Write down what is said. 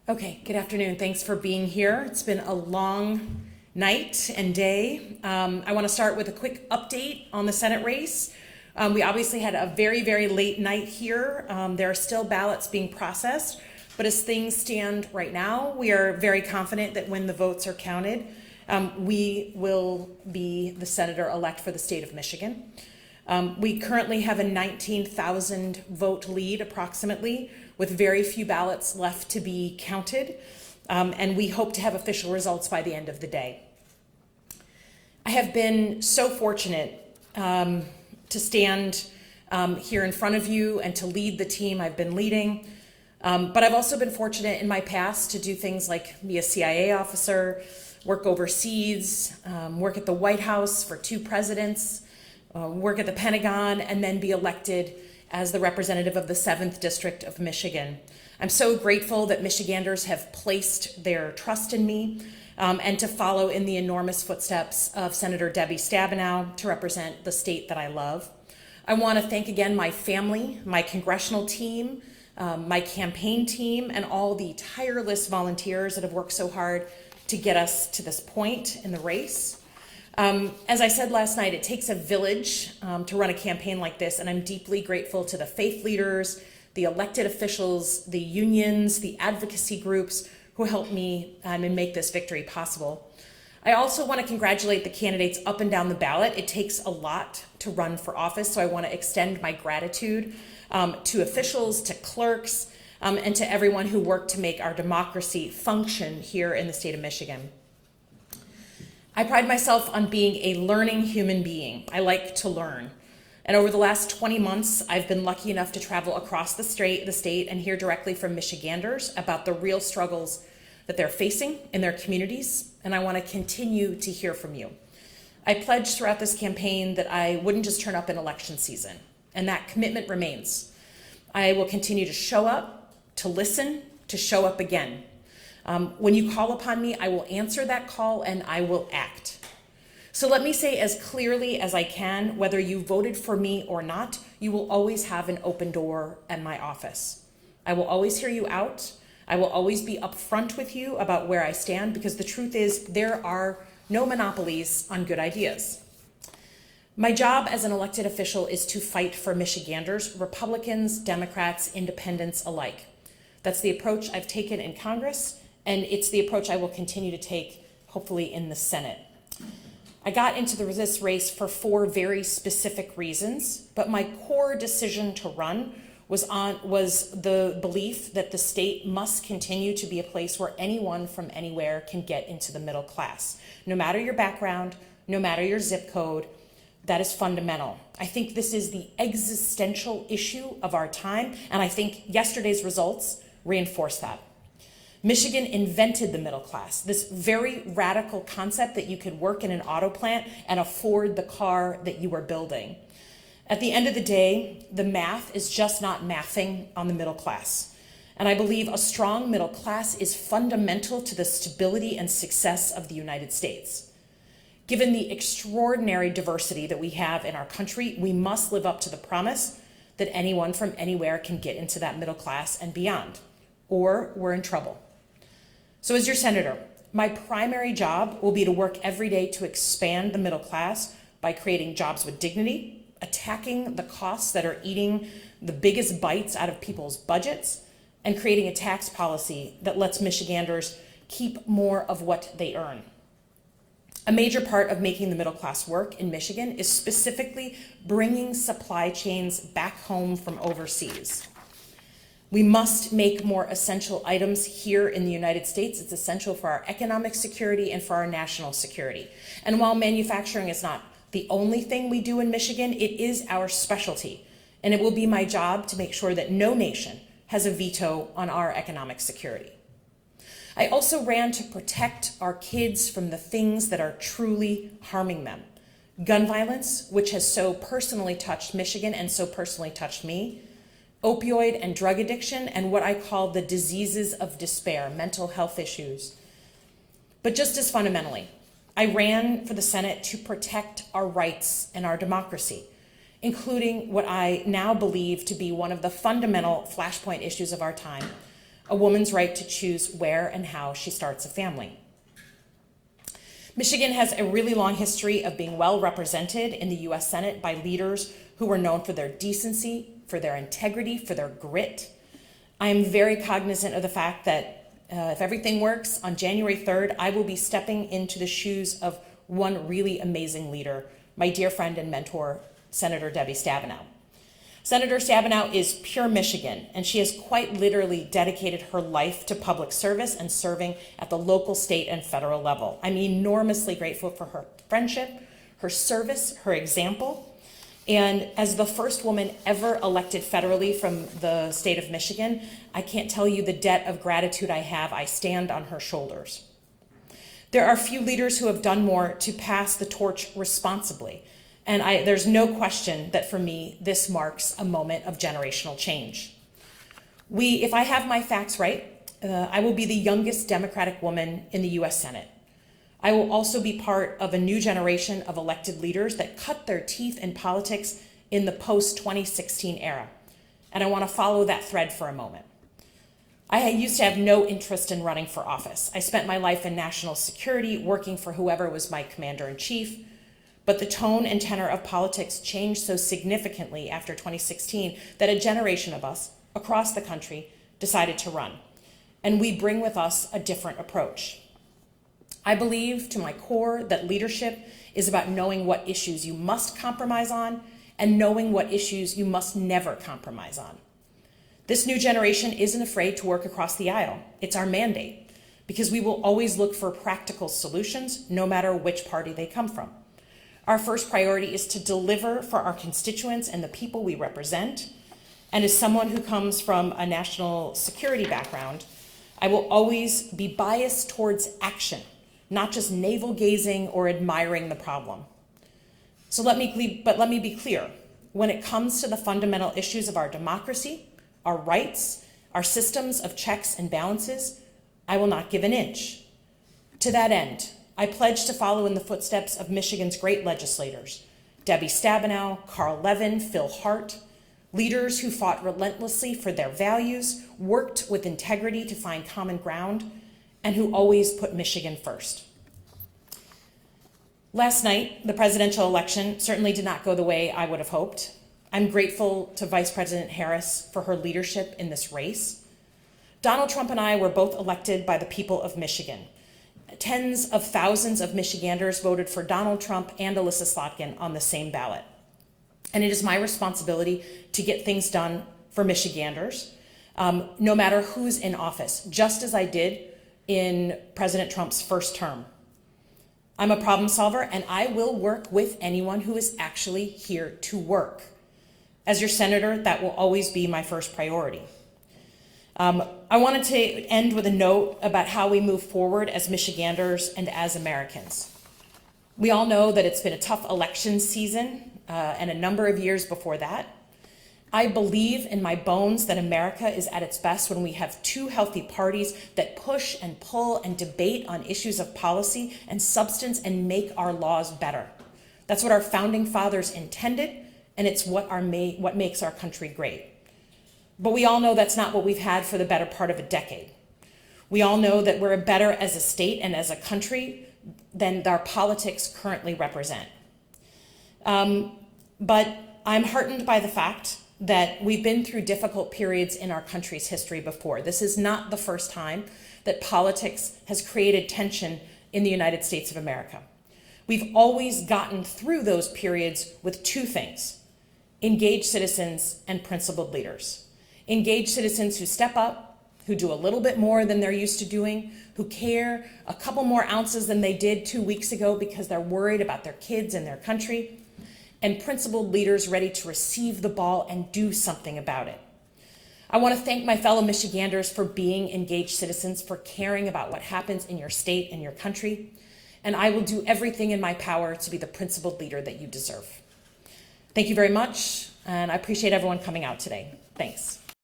Okay, good afternoon. Thanks for being here. It's been a long night and day. I want to start with a quick update on the Senate race. We obviously had a very, very late night here. There are still ballots being processed, but as things stand right now, we are very confident that when the votes are counted, we will be the senator-elect for the state of Michigan. We currently have a 19,000 vote lead approximately, with very few ballots left to be counted, and we hope to have official results by the end of the day. I have been so fortunate to stand here in front of you and to lead the team I've been leading, but I've also been fortunate in my past to do things like be a CIA officer, work overseas, work at the White House for 2 presidents, work at the Pentagon, and then be elected as the representative of the 7th District of Michigan. I'm so grateful that Michiganders have placed their trust in me and to follow in the enormous footsteps of Senator Debbie Stabenow to represent the state that I love. I want to thank again my family, my congressional team, my campaign team, and all the tireless volunteers that have worked so hard to get us to this point in the race. As I said last night, it takes a village to run a campaign like this, and I'm deeply grateful to the faith leaders, the elected officials, the unions, the advocacy groups who helped me and make this victory possible. I also want to congratulate the candidates up and down the ballot. It takes a lot to run for office, so I want to extend my gratitude to officials, to clerks, and to everyone who worked to make our democracy function here in the state of Michigan. I pride myself on being a learning human being. I like to learn. And over the last 20 months, I've been lucky enough to travel across the state and hear directly from Michiganders about the real struggles that they're facing in their communities, and I want to continue to hear from you. I pledged throughout this campaign that I wouldn't just turn up in election season, and that commitment remains. I will continue to show up, to listen, to show up again. When you call upon me, I will answer that call and I will act. So let me say as clearly as I can, whether you voted for me or not, you will always have an open door at my office. I will always hear you out. I will always be upfront with you about where I stand, because the truth is there are no monopolies on good ideas. My job as an elected official is to fight for Michiganders, Republicans, Democrats, Independents alike. That's the approach I've taken in Congress, and it's the approach I will continue to take, hopefully, in the Senate. I got into this race for 4 very specific reasons, but my core decision to run was the belief that the state must continue to be a place where anyone from anywhere can get into the middle class. No matter your background, no matter your zip code, that is fundamental. I think this is the existential issue of our time, and I think yesterday's results reinforce that. Michigan invented the middle class, this very radical concept that you could work in an auto plant and afford the car that you were building. At the end of the day, the math is just not mathing on the middle class. And I believe a strong middle class is fundamental to the stability and success of the United States. Given the extraordinary diversity that we have in our country, we must live up to the promise that anyone from anywhere can get into that middle class and beyond, or we're in trouble. So as your senator, my primary job will be to work every day to expand the middle class by creating jobs with dignity, attacking the costs that are eating the biggest bites out of people's budgets, and creating a tax policy that lets Michiganders keep more of what they earn. A major part of making the middle class work in Michigan is specifically bringing supply chains back home from overseas. We must make more essential items here in the United States. It's essential for our economic security and for our national security. And while manufacturing is not the only thing we do in Michigan, it is our specialty. And it will be my job to make sure that no nation has a veto on our economic security. I also ran to protect our kids from the things that are truly harming them. Gun violence, which has so personally touched Michigan and so personally touched me, opioid and drug addiction, and what I call the diseases of despair, mental health issues. But just as fundamentally, I ran for the Senate to protect our rights and our democracy, including what I now believe to be one of the fundamental flashpoint issues of our time, a woman's right to choose where and how she starts a family. Michigan has a really long history of being well represented in the US Senate by leaders who were known for their decency, for their integrity, for their grit. I am very cognizant of the fact that if everything works, on January 3rd, I will be stepping into the shoes of one really amazing leader, my dear friend and mentor, Senator Debbie Stabenow. Senator Stabenow is pure Michigan, and she has quite literally dedicated her life to public service and serving at the local, state, and federal level. I'm enormously grateful for her friendship, her service, her example. And as the first woman ever elected federally from the state of Michigan, I can't tell you the debt of gratitude I have. I stand on her shoulders. There are few leaders who have done more to pass the torch responsibly. And there's no question that for me, this marks a moment of generational change. If I have my facts right, I will be the youngest Democratic woman in the US Senate. I will also be part of a new generation of elected leaders that cut their teeth in politics in the post-2016 era. And I want to follow that thread for a moment. I used to have no interest in running for office. I spent my life in national security, working for whoever was my commander-in-chief. But the tone and tenor of politics changed so significantly after 2016 that a generation of us across the country decided to run. And we bring with us a different approach. I believe to my core that leadership is about knowing what issues you must compromise on and knowing what issues you must never compromise on. This new generation isn't afraid to work across the aisle. It's our mandate, because we will always look for practical solutions, no matter which party they come from. Our first priority is to deliver for our constituents and the people we represent. And as someone who comes from a national security background, I will always be biased towards action, not just navel-gazing or admiring the problem. So let me be clear. When it comes to the fundamental issues of our democracy, our rights, our systems of checks and balances, I will not give an inch. To that end, I pledge to follow in the footsteps of Michigan's great legislators, Debbie Stabenow, Carl Levin, Phil Hart, leaders who fought relentlessly for their values, worked with integrity to find common ground, and who always put Michigan first. Last night, the presidential election certainly did not go the way I would have hoped. I'm grateful to Vice President Harris for her leadership in this race. Donald Trump and I were both elected by the people of Michigan. Tens of thousands of Michiganders voted for Donald Trump and Elissa Slotkin on the same ballot. And it is my responsibility to get things done for Michiganders, no matter who's in office, just as I did in President Trump's first term. I'm a problem solver, and I will work with anyone who is actually here to work. As your senator, that will always be my first priority. I wanted to end with a note about how we move forward as Michiganders and as Americans. We all know that it's been a tough election season and a number of years before that. I believe in my bones that America is at its best when we have two healthy parties that push and pull and debate on issues of policy and substance and make our laws better. That's what our founding fathers intended, and it's what makes our country great. But we all know that's not what we've had for the better part of a decade. We all know that we're better as a state and as a country than our politics currently represent. But I'm heartened by the fact that we've been through difficult periods in our country's history before. This is not the first time that politics has created tension in the United States of America. We've always gotten through those periods with two things: engaged citizens and principled leaders. Engaged citizens who step up, who do a little bit more than they're used to doing, who care a couple more ounces than they did 2 weeks ago because they're worried about their kids and their country, and principled leaders ready to receive the ball and do something about it. I want to thank my fellow Michiganders for being engaged citizens, for caring about what happens in your state and your country, and I will do everything in my power to be the principled leader that you deserve. Thank you very much, and I appreciate everyone coming out today. Thanks.